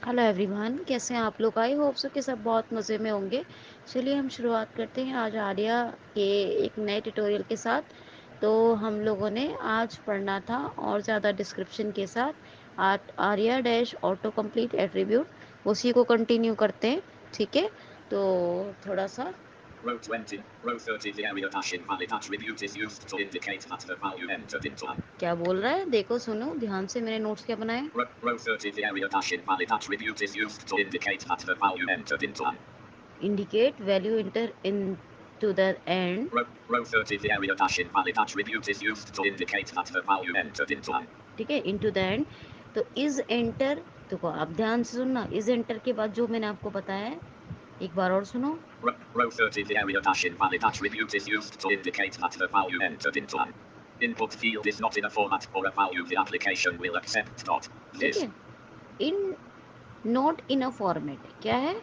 Hello everyone, कैसे हैं आप लोग। आई होप सो कि सब बहुत मज़े में होंगे। चलिए हम शुरुआत करते हैं आज आर्या के एक नए ट्यूटोरियल के साथ। तो हम लोगों ने आज पढ़ना था और ज़्यादा डिस्क्रिप्शन के साथ Arya dash auto complete attribute, उसी को कंटिन्यू करते हैं। ठीक है, तो थोड़ा सा Row 20, row 30, the area dash invalid attribute is used to indicate that the value entered into an. क्या बोल रहा है, देखो सुनो ध्यान से, मैंने नोट्स क्या बनाए। Row 30, the area dash invalid attribute is used to indicate that the value entered into an. Indicate value enter into the end. Row 30, the area dash invalid attribute is used to indicate that the value entered into an. ठीक है, into the end. तो is enter, देखो आप ध्यान से सुनना, is enter के बाद जो मैंने आपको बताया है एक बार और सुनो। Row 30, the area dash invalid attribute is used to indicate that the value entered into an input field is not in a format or a value the application will accept. ठीक This है, in not in a format क्या है,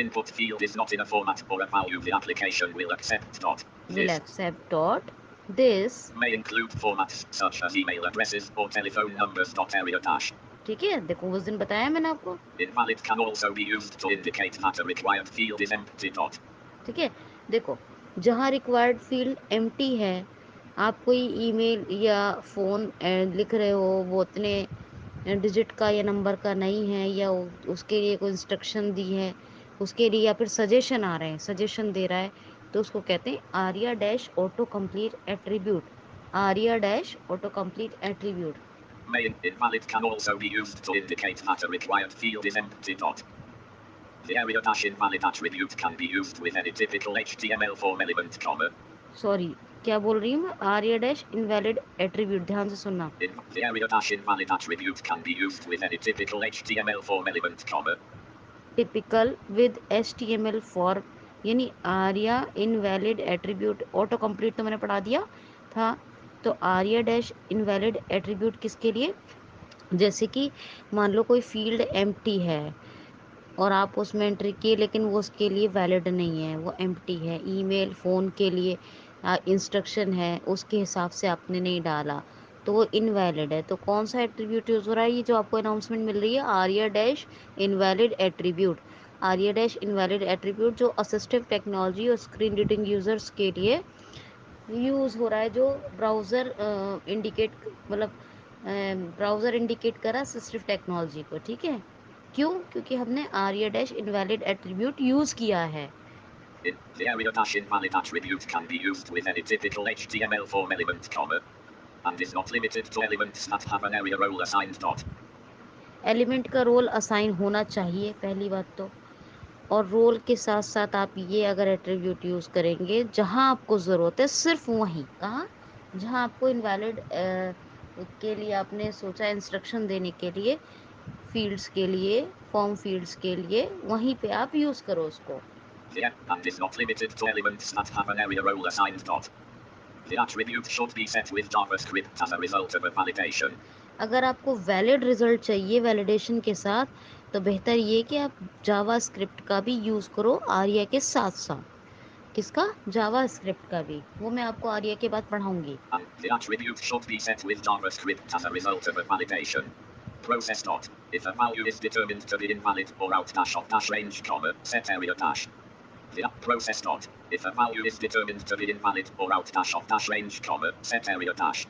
input field is not in a format or a value the application will accept. Will This accept dot this. may include formats such as email addresses or telephone numbers. Area dash ठीक है, देखो उस दिन बताया मैंने आपको। invalid can also be used to indicate that a required field is empty. ठीक है, देखो जहाँ रिक्वायर्ड फील्ड एम्प्टी है, आप कोई ईमेल या फ़ोन लिख रहे हो, वो उतने डिजिट का या नंबर का नहीं है, या उसके लिए कोई इंस्ट्रक्शन दी है उसके लिए, या फिर सजेशन आ रहे हैं, सजेशन दे रहा है, तो उसको कहते हैं Arya dash auto complete attribute. Arya dash auto complete attribute. Invalid can also be used to indicate that a required field is empty. The area dash invalid attribute can be used with any typical HTML form element, sorry, क्या बोल रही हूँ मैं, Arya dash invalid attribute, ध्यान से सुनना। The area dash invalid attribute can be used with any typical HTML form element, typical with HTML form, यानी ARIA invalid attribute autocomplete तो मैंने पढ़ा दिया था। तो आर्या डैश इनवैलिड एट्रीब्यूट किसके लिए, जैसे कि मान लो कोई फील्ड एम्प्टी है और आप उसमें एंट्री किए, लेकिन वो उसके लिए वैलिड नहीं है, वो एम्प्टी है। ईमेल फ़ोन के लिए इंस्ट्रक्शन है, उसके हिसाब से आपने नहीं डाला, तो वो इनवैलिड है। तो कौन सा एट्रीब्यूट यूज़ हो रहा है, ये जो आपको अनाउंसमेंट मिल रही है, Arya dash invalid attribute. Arya dash invalid attribute जो असिस्टिव टेक्नोलॉजी और स्क्रीन रीडिंग यूज़र्स के लिए यूज़ हो रहा है, जो ब्राउज़र इंडिकेट, मतलब ब्राउज़र इंडिकेट करा असिस्टिव टेक्नोलॉजी को। ठीक है, क्यों, क्योंकि हमने Arya dash invalid attribute use किया है। The area dash invalid attribute can be used with any typical HTML form element, and is not limited to elements that have an area role assigned. Element का role assign होना चाहिए, पहली बात तो। और role के साथ साथ आप ये अगर एट्रीब्यूट यूज़ करेंगे, जहाँ आपको ज़रूरत है सिर्फ वहीं, कहाँ, जहाँ आपको इनवैलिड के लिए आपने सोचा इंस्ट्रक्शन देने के लिए, फील्ड्स के लिए, फॉर्म फील्ड्स के लिए, वहीं पे आप यूज़ करो उसको। And is not limited to elements that have an area role assigned. The attribute should be set with JavaScript as a result of a validation. अगर आपको वैलिड रिजल्ट चाहिए वैलिडेशन के साथ, तो बेहतर ये कि आप जावा स्क्रिप्ट का भी यूज़ करो आर्या के साथ साथ। किसका, जावा स्क्रिप्ट का भी, वो मैं आपको आर्या के बाद पढ़ाऊंगी। And the attribute should be set with JavaScript as a result of a validation. Process. If a value is determined to be invalid or out dash of dash range, set area dash. The process. If a value is determined to be invalid or out dash of dash range, set area dash.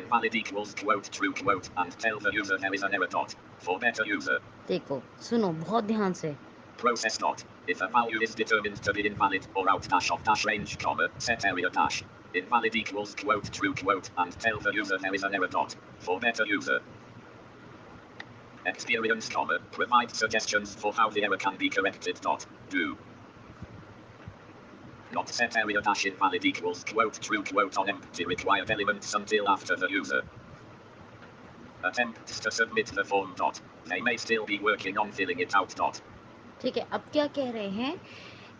Invalid equals quote true quote and tell the user there is an error. For better user. देखो सुनो बहुत ध्यान से। Process. If a value is determined to be invalid or out dash of dash range, set area dash. Invalid equals quote true quote and tell the user there is an error. For better user. Experience, provide suggestions for how the error can be corrected. Do not set area dash invalid equals quote true quote on empty required elements until after the user attempts to submit the form. They may still be working on filling it out. ठीक है, अब क्या कह रहे हैं,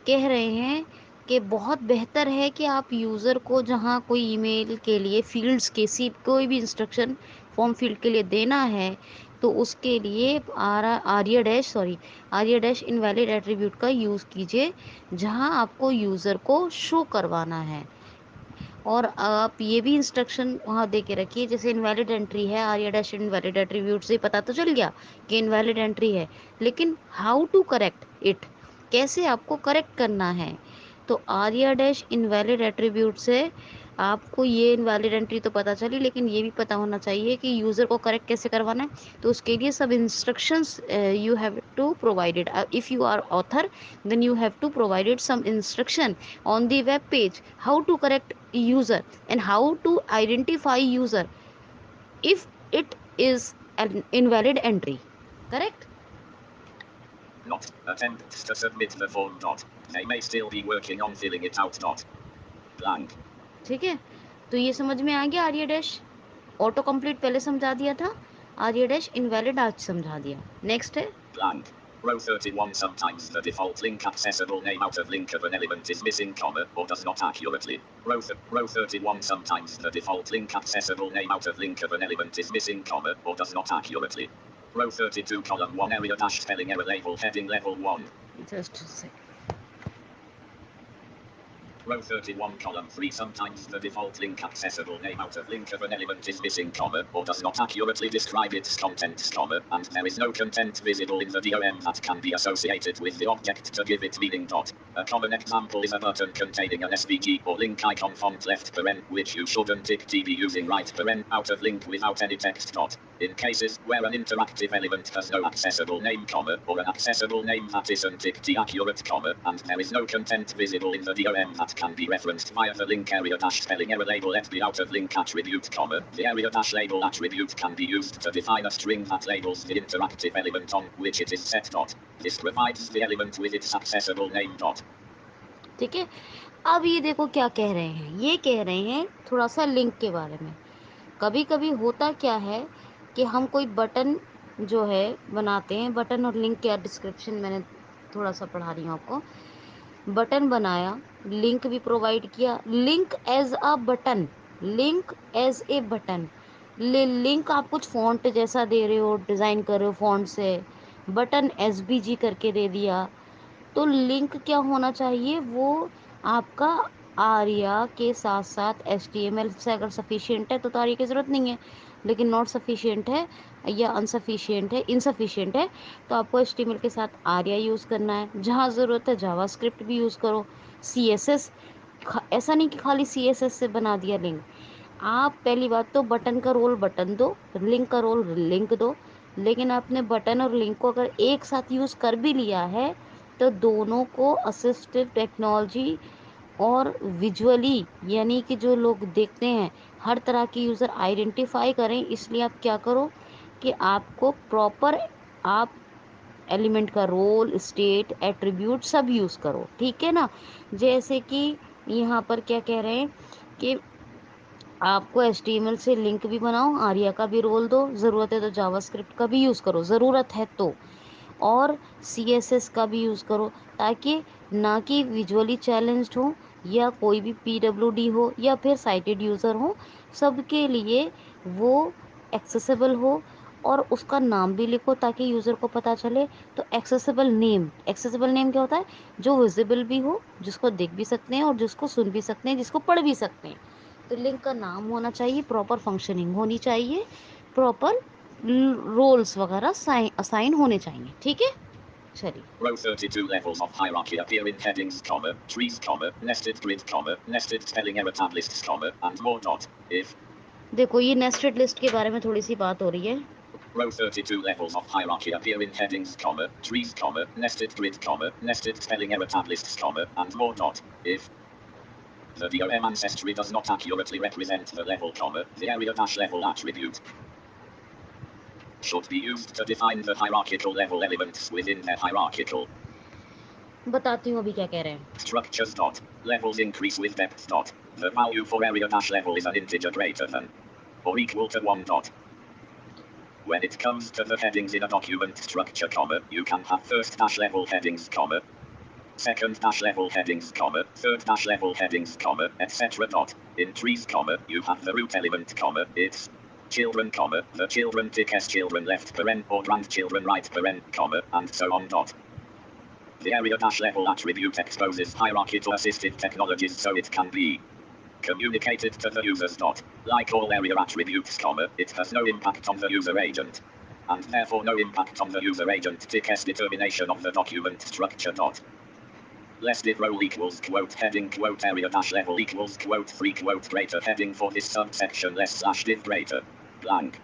कह रहे हैं कि बहुत बेहतर है कि आप यूज़र को जहाँ कोई ईमेल के लिए फील्ड्स के सी कोई भी इंस्ट्रक्शन फॉर्म फील्ड के लिए देना है, तो उसके लिए आर्या डैश इनवैलिड एट्रीब्यूट का यूज़ कीजिए, जहाँ आपको यूज़र को शो करवाना है। और आप ये भी इंस्ट्रक्शन वहाँ दे के रखिए, जैसे इनवैलिड एंट्री है, आर्या डैश इनवैलिड एट्रीब्यूट से पता तो चल गया कि इनवैलिड एंट्री है, लेकिन हाउ टू करेक्ट इट, कैसे आपको करेक्ट करना है। तो आर्या डैश इनवैलिड एट्रीब्यूट से आपको ये इनवैलिड एंट्री तो पता चली, लेकिन ये भी पता होना चाहिए कि यूज़र को करेक्ट कैसे करवाना है। तो उसके लिए सब instructions you have to provided, if you are author then you have to provided some instruction on the web page how to correct user and how to identify user if it is an invalid entry, correct? Not attempts to submit the form. Dot. They may still be working on filling it out. Dot. Blank. ठीक है, तो ये समझ में आ गया। Arya dash auto complete पहले समझा दिया था, आर्या डैश इनवैलिड आज समझा दिया। नेक्स्ट है Blank. Row 31. Sometimes the default link accessible name out of link of an element is missing, comma, or does not accurately. Row 31. Sometimes the default link accessible name out of link of an element is missing, comma, or does not accurately. Row 32. Column 1. Area dash spelling error label heading level 1. Just say Row 31, column 3. Sometimes the default link accessible name out of link of an element is missing, comma, or does not accurately describe its contents, comma, and there is no content visible in the DOM that can be associated with the object to give it meaning. Dot. A common example is a button containing an SVG or link icon font left paren, which you should untick TB using right paren out of link without any text. Dot. In cases where an interactive element has no accessible name, comma, or an accessible name that is unticked accurate, comma, and there is no content visible in the DOM that can be referenced via the link area dash spelling error label at the out of link attribute, comma, the area dash label attribute can be used to define a string that labels the interactive element on which it is set. Dot. This provides the element with its accessible name. Dot. ठीक है। अब ये देखो क्या कह रहे हैं, ये कह रहे हैं थोड़ा सा लिंक के बारे में। कभी कभी होता क्या है कि हम कोई बटन जो है बनाते हैं, बटन और लिंक का डिस्क्रिप्शन मैंने थोड़ा सा पढ़ा रही हूँ आपको। बटन बनाया, लिंक भी प्रोवाइड किया, link as a button, link as a button, link आप कुछ फॉन्ट जैसा दे रहे हो, डिज़ाइन कर रहे हो फॉन्ट से, बटन एसबीजी करके दे दिया। तो लिंक क्या होना चाहिए, वो आपका आर्या के साथ साथ एचटीएमएल से अगर सफिशिएंट है तो आर्या की ज़रूरत नहीं है, लेकिन नॉट सफिशिएंट है या अनसफिशिएंट है, इनसफिशिएंट है, तो आपको एचटीएमएल के साथ आर्या यूज़ करना है। जहाँ ज़रूरत है जावास्क्रिप्ट भी यूज़ करो, सीएसएस, ऐसा नहीं कि खाली सीएसएस से बना दिया लिंक। आप पहली बात तो बटन का रोल बटन दो, लिंक का रोल लिंक दो, लेकिन आपने बटन और लिंक को अगर एक साथ यूज़ कर भी लिया है तो दोनों को असिस्टिव टेक्नोलॉजी और विजुअली, यानी कि जो लोग देखते हैं हर तरह के यूज़र आइडेंटिफाई करें, इसलिए आप क्या करो कि आपको प्रॉपर आप एलिमेंट का रोल, स्टेट, एट्रीब्यूट सब यूज़ करो, ठीक है ना। जैसे कि यहाँ पर क्या कह रहे हैं कि आपको एचटीएमएल से लिंक भी बनाओ, आर्या का भी रोल दो, ज़रूरत है तो जावास्क्रिप्ट का भी यूज़ करो ज़रूरत है तो, और सीएसएस का भी यूज़ करो, ताकि ना कि विजुअली चैलेंज्ड हो या कोई भी पीडब्ल्यूडी हो या फिर साइटेड यूज़र हो, सबके लिए वो एक्सेसिबल हो। और उसका नाम भी लिखो ताकि यूज़र को पता चले। तो एक्सेसिबल नेम क्या होता है, जो विजिबल भी हो, जिसको देख भी सकते हैं और जिसको सुन भी सकते हैं, जिसको पढ़ भी सकते हैं। तो लिंक का नाम होना चाहिए, प्रॉपर फंक्शनिंग होनी चाहिए, प्रॉपर रोल्स वगैरह असाइन होने चाहिए, ठीक है। चलिए Row 32 levels of hierarchy appear in headings, comma, trees, comma, nested grid, comma, nested spelling error tab lists, comma, and more. Dot. If देखो ये नेस्टेड लिस्ट के बारे में थोड़ी सी बात हो रही है। Row 32 levels of hierarchy appear in headings, comma, trees, comma, nested grid, comma, nested spelling error tab lists, comma, and more. Dot. If the DOM ancestry does not accurately represent the level, comma, the area dash level attribute should be used to define the hierarchical level elements within the hierarchical बताती हूँ अभी क्या कह रहे हैं। structures. Dot. Levels increase with depth. Dot. The value for area dash level is an integer greater than or equal to 1. Dot. When it comes to the headings in a document structure, comma, you can have first dash level headings, comma, second dash level headings, comma, third dash level headings, comma, etc. Dot. In trees, comma, you have the root element, comma, its children, comma, the children tick as children left paren or grandchildren right paren, comma, and so on. Dot. The area dash level attribute exposes hierarchy to assistive technologies so it can be communicated to the users. Like all area attributes, it has no impact on the user agent, and therefore no impact on the user agent tick's determination of the document structure. Less div role equals quote heading quote area dash level equals quote 3 quote greater heading for this subsection less slash div greater blank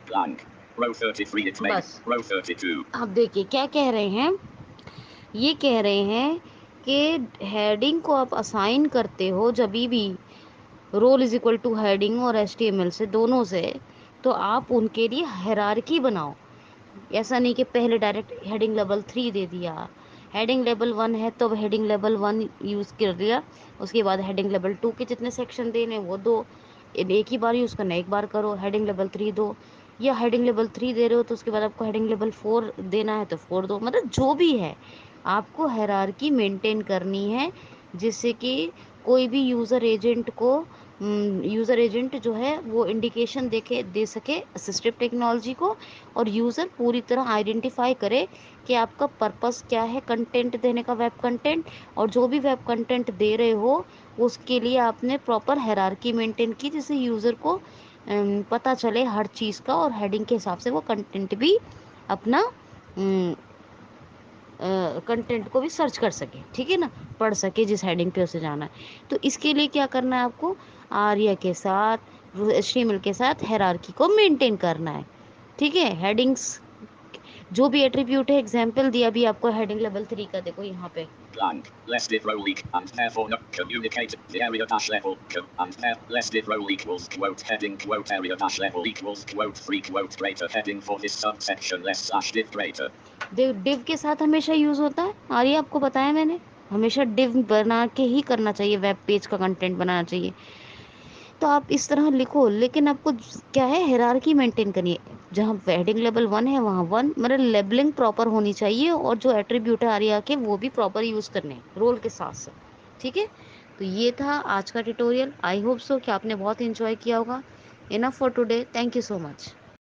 blank row 33 it may बस row 32. अब देखिए क्या कह रहे हैं, ये कह रहे हैं कि हेडिंग को आप असाइन करते हो जब भी role is equal to heading और HTML से, दोनों से, तो आप उनके लिए हायरार्की बनाओ। ऐसा नहीं कि पहले डायरेक्ट हेडिंग लेवल 3 दे दिया, हेडिंग लेवल 1 है तो हेडिंग लेवल 1 यूज़ कर दिया, उसके बाद हेडिंग लेवल 2 के जितने सेक्शन देने वो दो, एक ही बार यूज़ करना, एक बार करो, हेडिंग लेवल 3 दो, या हेडिंग लेवल 3 दे रहे हो तो उसके बाद आपको हेडिंग लेवल 4 देना है तो 4 दो, मतलब जो भी है आपको हायरार्की मेंटेन करनी है, जिससे कि कोई भी यूज़र एजेंट जो है वो इंडिकेशन दे सके असिस्टिव टेक्नोलॉजी को, और यूज़र पूरी तरह आइडेंटिफाई करे कि आपका पर्पस क्या है कंटेंट देने का, वेब कंटेंट, और जो भी वेब कंटेंट दे रहे हो उसके लिए आपने प्रॉपर हायरार्की मेंटेन की, जिससे यूज़र को पता चले हर चीज़ का, और हेडिंग के हिसाब से वो कंटेंट भी अपना कंटेंट को भी सर्च कर सके, ठीक है ना, पढ़ सके जिस हेडिंग पे उसे जाना है। तो इसके लिए क्या करना है आपको, आर्या के साथ, HTML के साथ हायरार्की को मेंटेन करना है, ठीक है। हेडिंग्स जो भी एट्रीब्यूट है, एग्जाम्पल दिया भी आपको हेडिंग लेवल 3 का, देखो यहाँ पे Blank. Less div role and therefore not communicate the area dash level and there less div role equals quote heading quote area dash level equals quote 3 quote greater heading for this subsection less slash div greater. Div के साथ हमेशा use होता है, आर्या आपको बताया मैंने, हमेशा div बना के ही करना चाहिए, वेब पेज का कंटेंट बनाना चाहिए। तो आप इस तरह लिखो, लेकिन आपको क्या है, हायरार्की मेंटेन करनी है। जहाँ हेडिंग लेवल 1 है वहाँ 1, मतलब लेबलिंग प्रॉपर होनी चाहिए, और जो एट्रीब्यूट है आर्या के वो भी प्रॉपर यूज़ करने हैं रोल के साथ साथ, ठीक है। तो ये था आज का ट्यूटोरियल, आई होप सो कि आपने बहुत इन्जॉय किया होगा। Enough for today, thank you so much.